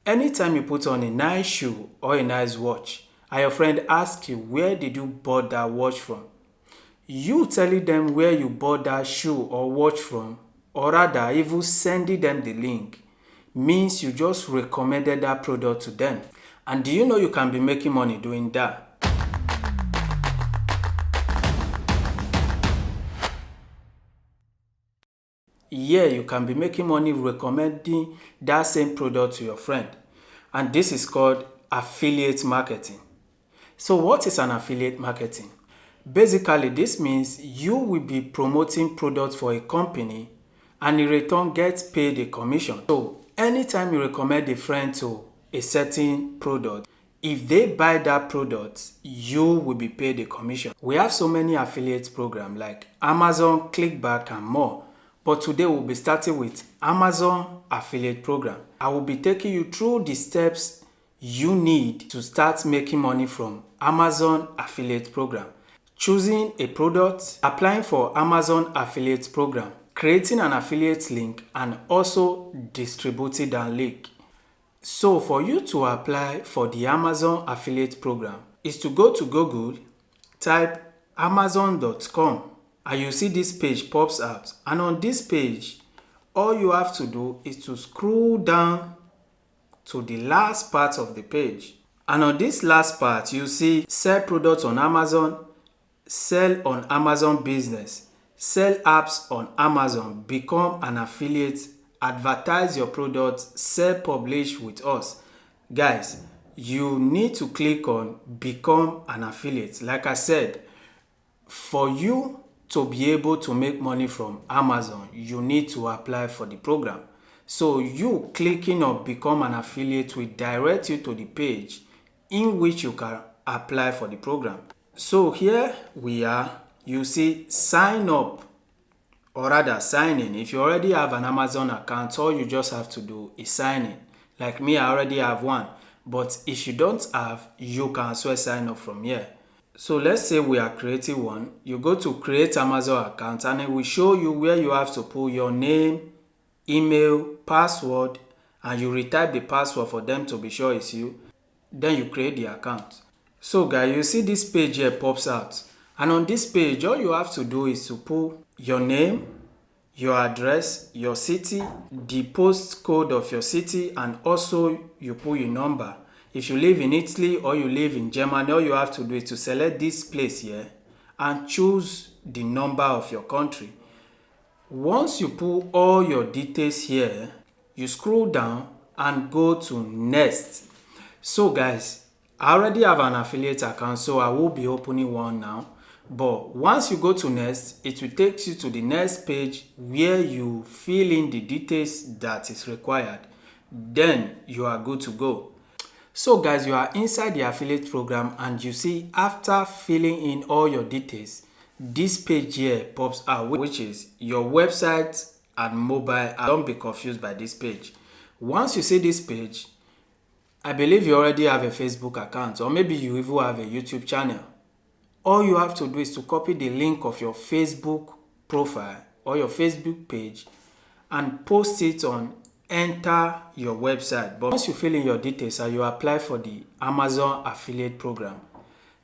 Anytime you put on a nice shoe or a nice watch and your friend asks you where did you bought that watch from, you telling them where you bought that shoe or watch from, or rather even sending them the link, means you just recommended that product to them. And do you know you can be making money doing that? Yeah, you can be making money recommending that same product to your friend. And this is called affiliate marketing. So what is an affiliate marketing? Basically, this means you will be promoting products for a company and in return get paid a commission. So anytime you recommend a friend to a certain product, if they buy that product, you will be paid a commission. We have so many affiliate programs like Amazon, Clickbank and more. But today we'll be starting with Amazon affiliate program. I will be taking you through the steps you need to start making money from Amazon affiliate program. Choosing a product, applying for Amazon affiliate program, creating an affiliate link, and also distributing that link. So for you to apply for the Amazon affiliate program is to go to Google, type amazon.com, and you see this page pops out. And on this page, all you have to do is to scroll down to the last part of the page. And on this last part, you see sell products on Amazon, sell on Amazon Business, sell apps on Amazon, become an affiliate, advertise your products, self-publish with us. Guys, you need to click on become an affiliate. Like I said, for you to be able to make money from Amazon, you need to apply for the program. So you clicking on become an affiliate will direct you to the page in which you can apply for the program. So here we are. You see sign up, or rather sign in. If you already have an Amazon account, all you just have to do is sign in. Like me, I already have one. But if you don't have, you can as well sign up from here. So let's say we are creating one. You go to create Amazon account and it will show you where you have to put your name, email, password, and you retype the password for them to be sure it's you. Then you create the account. So guys, you see this page here pops out. And on this page, all you have to do is to put your name, your address, your city, the postcode of your city, and also you put your number. If you live in Italy or you live in Germany, all you have to do is to select this place here and choose the number of your country. Once you put all your details here, you scroll down and go to next. So guys, I already have an affiliate account, so I will be opening one now. But once you go to next, it will take you to the next page where you fill in the details that is required. Then you are good to go. So guys, you are inside the affiliate program and you see after filling in all your details, this page here pops out, which is your website and mobile. Don't be confused by this page. Once you see this page, I believe you already have a Facebook account, or maybe you even have a YouTube channel. All you have to do is to copy the link of your Facebook profile or your Facebook page and post it on enter your website. But once you fill in your details and you apply for the Amazon affiliate program,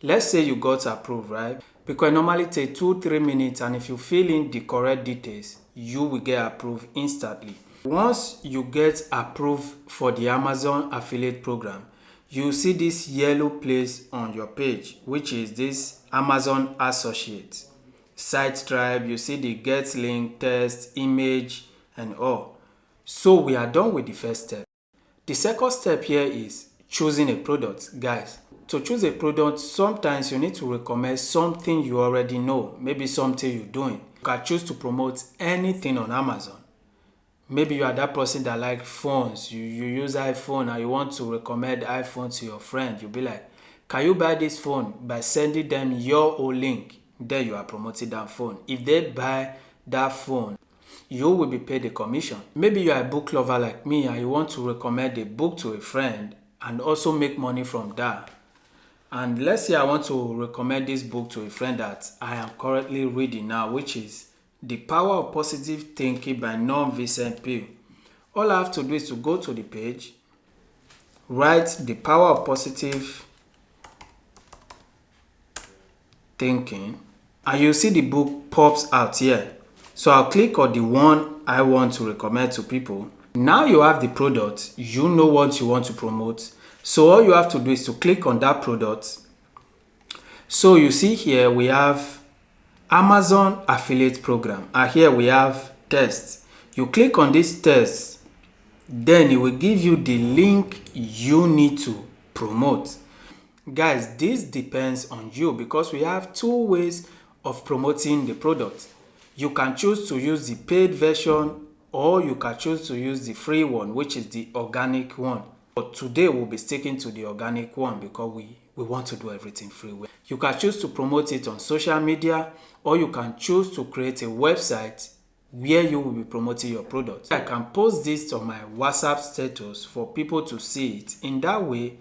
let's say you got approved, right? Because it normally takes 2-3 minutes, and if you fill in the correct details, you will get approved instantly. Once you get approved for the Amazon affiliate program, you see this yellow place on your page, which is this Amazon Associates. Site tribe, you see the get link, test, image, and all. So we are done with the first step. The second step here is choosing a product. Guys, to choose a product, sometimes you need to recommend something you already know, maybe something you're doing. You can choose to promote anything on Amazon. Maybe you are that person that likes phones. You use iPhone and you want to recommend iPhone to your friend. You'll be like, can you buy this phone? By sending them your own link. Then you are promoting that phone. If they buy that phone, you will be paid a commission. Maybe you are a book lover like me and you want to recommend a book to a friend and also make money from that. And let's say I want to recommend this book to a friend that I am currently reading now, which is The Power of Positive Thinking by Norm Vincent Peale. All I have to do is to go to the page, write the power of positive thinking, and you see the book pops out here. So I'll click on the one I want to recommend to people. Now you have the product, you know what you want to promote. So all you have to do is to click on that product. So you see here we have Amazon affiliate program, and here we have test. You click on this test, then it will give you the link you need to promote. Guys, this depends on you because we have two ways of promoting the product. You can choose to use the paid version, or you can choose to use the free one, which is the organic one. But today we'll be sticking to the organic one because we want to do everything free. You can choose to promote it on social media, or you can choose to create a website where you will be promoting your product. I can post this on my WhatsApp status for people to see it. In that way,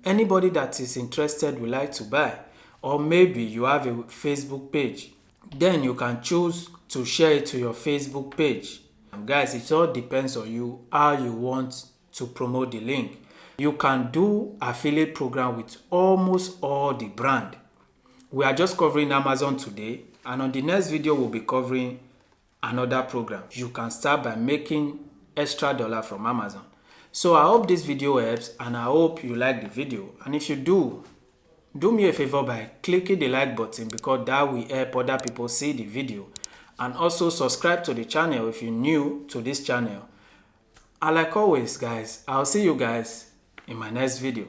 anybody that is interested would like to buy. Or maybe you have a Facebook page. Then you can choose to share it to your Facebook page. Guys, it all depends on you how you want to promote the link. You can do affiliate program with almost all the brand. We are just covering Amazon today, and on the next video we'll be covering another program. You can start by making extra dollar from Amazon. So I hope this video helps, and I hope you like the video. And if you do me a favor by clicking the like button, because that will help other people see the video. And also subscribe to the channel if you're new to this channel. And like always guys, I'll see you guys in my next video.